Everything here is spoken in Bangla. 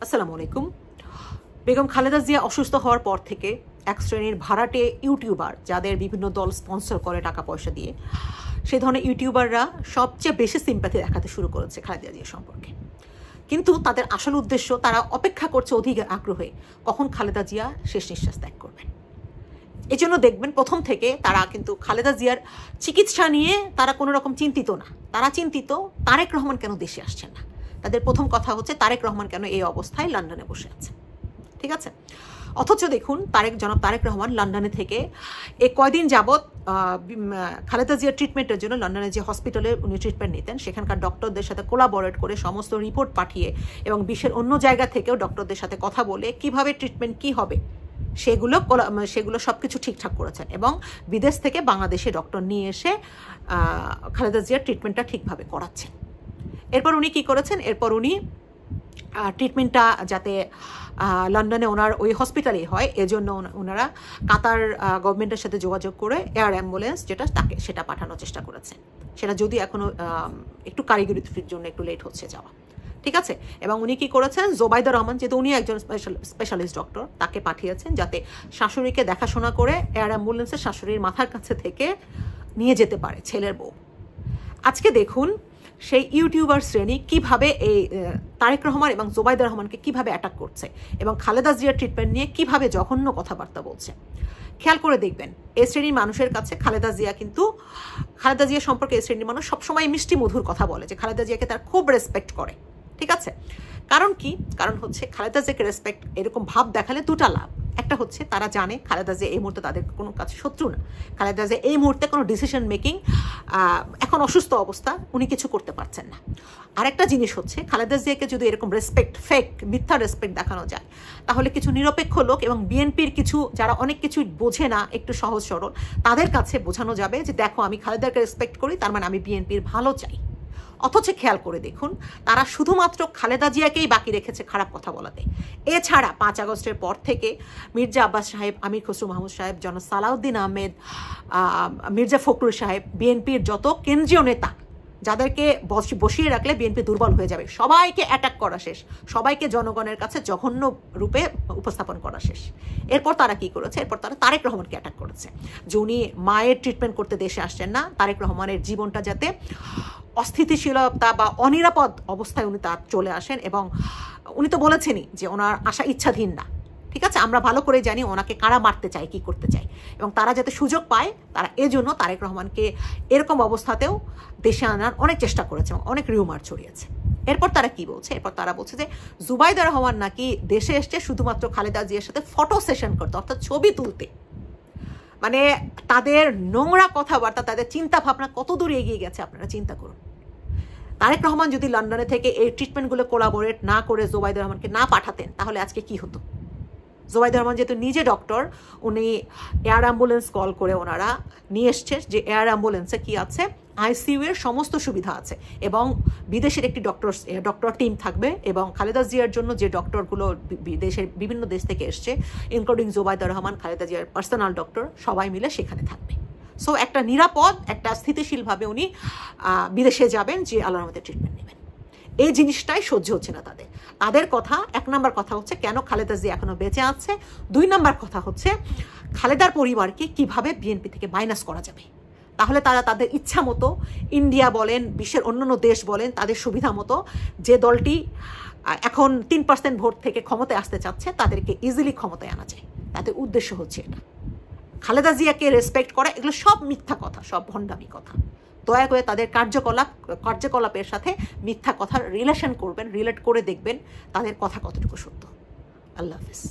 আসসালামু আলাইকুম। বেগম খালেদা জিয়া অসুস্থ হওয়ার পর থেকে এক শ্রেণীর ভাড়াটে ইউটিউবার, যাদের বিভিন্ন দল স্পন্সর করে টাকা পয়সা দিয়ে, সেই ধরনের ইউটিউবাররা সবচেয়ে বেশি সিম্প্যাথি দেখাতে শুরু করেছে খালেদা জিয়া সম্পর্কে। কিন্তু তাদের আসল উদ্দেশ্য, তারা অপেক্ষা করছে অধিক আগ্রহে কখন খালেদা জিয়া শেষ নিঃশ্বাস ত্যাগ করবেন। এই জন্য দেখবেন প্রথম থেকে তারা কিন্তু খালেদা জিয়ার চিকিৎসা নিয়ে তারা কোনো রকম চিন্তিত না। তারা চিন্তিত তারেক রহমান কেন দেশে আসছেন না। তাদের প্রথম কথা হচ্ছে তারেক রহমান কেন এই অবস্থায় লন্ডনে বসে আছে। ঠিক আছে, অথচ দেখুন জনাব তারেক রহমান লন্ডনে থেকে এই কয়দিন যাবৎ খালেদা জিয়ার ট্রিটমেন্টের জন্য লন্ডনে যে হসপিটালে উনি ট্রিটমেন্ট নিতেন, সেখানকার ডক্টরদের সাথে কোলাবোরেট করে সমস্ত রিপোর্ট পাঠিয়ে এবং বিশ্বের অন্য জায়গা থেকেও ডক্টরদের সাথে কথা বলে কিভাবে ট্রিটমেন্ট কি হবে সেগুলো সব কিছু ঠিকঠাক করেছেন এবং বিদেশ থেকে বাংলাদেশে ডক্টর নিয়ে এসে খালেদা জিয়ার ট্রিটমেন্টটা ঠিকভাবে করাচ্ছেন। এরপর উনি কী করেছেন, এরপর উনি ট্রিটমেন্টটা যাতে লন্ডনে ওনার ওই হসপিটালেই হয়, এজন্য ওনারা কাতার গভর্নমেন্টের সাথে যোগাযোগ করে এয়ার অ্যাম্বুলেন্স সেটা পাঠানোর চেষ্টা করেছেন। সেটা যদি এখনও একটু কারিগরি ত্রুটির জন্য একটু লেট হচ্ছে যাওয়া। ঠিক আছে, এবং উনি কী করেছেন, জোবাইদা রহমান, যেহেতু উনি একজন স্পেশালিস্ট ডক্টর, তাকে পাঠিয়েছেন যাতে শাশুড়িকে দেখাশোনা করে এয়ার অ্যাম্বুলেন্সে শাশুড়ির মাথার কাছে থেকে নিয়ে যেতে পারে ছেলের বউ। আজকে দেখুন সেই ইউটিউবার শ্রেণী কিভাবে এই তারেক রহমান এবং জোবাইদা রহমানকে কিভাবে অ্যাটাক করছে এবং খালেদা জিয়ার ট্রিটমেন্ট নিয়ে কিভাবে জঘন্য কথাবার্তা বলছে। খেয়াল করে দেখবেন, এই শ্রেণীর মানুষের কাছে খালেদা জিয়া সম্পর্কে এই শ্রেণীর মানুষ সবসময় মিষ্টি মধুর কথা বলে যে খালেদা জিয়াকে তার খুব রেসপেক্ট করে। ঠিক আছে, কারণ কি? কারণ হচ্ছে খালেদা জিয়াকে রেসপেক্ট এরকম ভাব দেখালে দুটা লাভ। একটা হচ্ছে তারা জানে খালেদা জিয়া এই মুহূর্তে তাদের কোনো কাছে শত্রু না। খালেদা জিয়া এই মুহূর্তে কোনো ডিসিশন মেকিং, এখন অসুস্থ অবস্থা, উনি কিছু করতে পারছেন না। আরেকটা জিনিস হচ্ছে খালেদা জিয়াকে যদি এরকম রেসপেক্ট, মিথ্যা রেসপেক্ট দেখানো যায়, তাহলে কিছু নিরপেক্ষ লোক এবং বিএনপির কিছু যারা অনেক কিছু বোঝে না, একটু সহজ সরল, তাদের কাছে বোঝানো যাবে যে দেখো আমি খালেদাকে রেসপেক্ট করি, তার মানে আমি বিএনপির ভালো চাই। অথচ খেয়াল করে দেখুন, তারা শুধুমাত্র খালেদা জিয়াকেই বাকি রেখেছে খারাপ কথা বলাতে। এছাড়া 5 আগস্টের পর থেকে মির্জা আব্বাস সাহেব, আমির খসরু মাহমুদ সাহেব, জনাব সালাউদ্দিন আহমেদ, মির্জা ফখরুল সাহেব, বিএনপির যত কেন্দ্রীয় নেতা, যাদেরকে বসিয়ে রাখলে বিএনপি দুর্বল হয়ে যাবে, সবাইকে অ্যাটাক করা শেষ, সবাইকে জনগণের কাছে জঘন্য রূপে উপস্থাপন করা শেষ। এরপর তারা কি করেছে, এরপর তারা তারেক রহমানকে অ্যাটাক করেছে যে উনি মায়ের ট্রিটমেন্ট করতে দেশে আসছেন না, তারেক রহমানের জীবনটা যাতে অস্থিতিশীলতা বা অনিরাপদ অবস্থায় উনি তার চলে আসেন, এবং উনি তো বলেছেনই যে ওনার আশা ইচ্ছাধীন না। ঠিক আছে, আমরা ভালো করে জানি ওনাকে কারা মারতে চায়, কি করতে চায়, এবং তারা যাতে সুযোগ পায়, তারা এজন্য তারেক রহমানকে এরকম অবস্থাতেও দেশে আনার অনেক চেষ্টা করেছে এবং অনেক রিউমার ছড়িয়েছে। এরপর তারা কি বলছে, এরপর তারা বলছে যে জুবাইদা রহমান নাকি দেশে এসছে শুধুমাত্র খালেদা জিয়ার সাথে ফটো সেশন করতে, অর্থাৎ ছবি তুলতে। মানে তাদের নোংরা কথাবার্তা, তাদের চিন্তা ভাবনা কত দূরে এগিয়ে গেছে আপনারা চিন্তা করুন। তারেক রহমান যদি লন্ডনে থেকে এই ট্রিটমেন্টগুলো কোলাবোরেট না করে জোবাইদা রহমানকে না পাঠাতেন, তাহলে আজকে কি হতো? জোবাইদা রহমান যেহেতু নিজে ডক্টর, উনি এয়ার অ্যাম্বুলেন্স কল করে ওনারা নিয়ে এসছে যে এয়ার অ্যাম্বুলেন্সে কি আছে, আইসিইউ এর সমস্ত সুবিধা আছে এবং বিদেশের একটি ডক্টর টিম থাকবে, এবং খালেদা জিয়ার জন্য যে ডক্টরগুলো দেশের বিভিন্ন দেশ থেকে এসছে, ইনক্লুডিং জোবাইদা রহমান, খালেদা জিয়ার পার্সোনাল ডক্টর, সবাই মিলে সেখানে থাকবে। সো একটা নিরাপদ, একটা স্থিতিশীলভাবে উনি বিদেশে যাবেন, যে আল্লাহর রহমতে ট্রিটমেন্ট নেবেন। এই জিনিসটাই সহ্য হচ্ছে না তাদের কথা। 1 নম্বর কথা হচ্ছে কেন খালেদা জিয়া এখনো বেঁচে আছে। 2 নম্বর কথা হচ্ছে খালেদার পরিবারকে কিভাবে বিএনপি থেকে মাইনাস করা যাবে। তাহলে তারা তাদের ইচ্ছা মতো, ইন্ডিয়া বলেন, বিশ্বের অন্যান্য দেশ বলেন, তাদের সুবিধা মতো যে দলটি এখন 3% ভোট থেকে ক্ষমতায় আসতে চাচ্ছে, তাদেরকে ইজিলি ক্ষমতায় আনা যায়। তাদের উদ্দেশ্য হচ্ছে এটা। খালেদা জিয়াকে রেসপেক্ট করা, এগুলো সব মিথ্যা কথা, সব ভণ্ডামি কথা। দয়া করে তাদের কার্যকলাপের সাথে মিথ্যা কথার রিলেট করে দেখবেন তাদের কথা কতটুকু সত্য। আল্লাহ হাফিজ।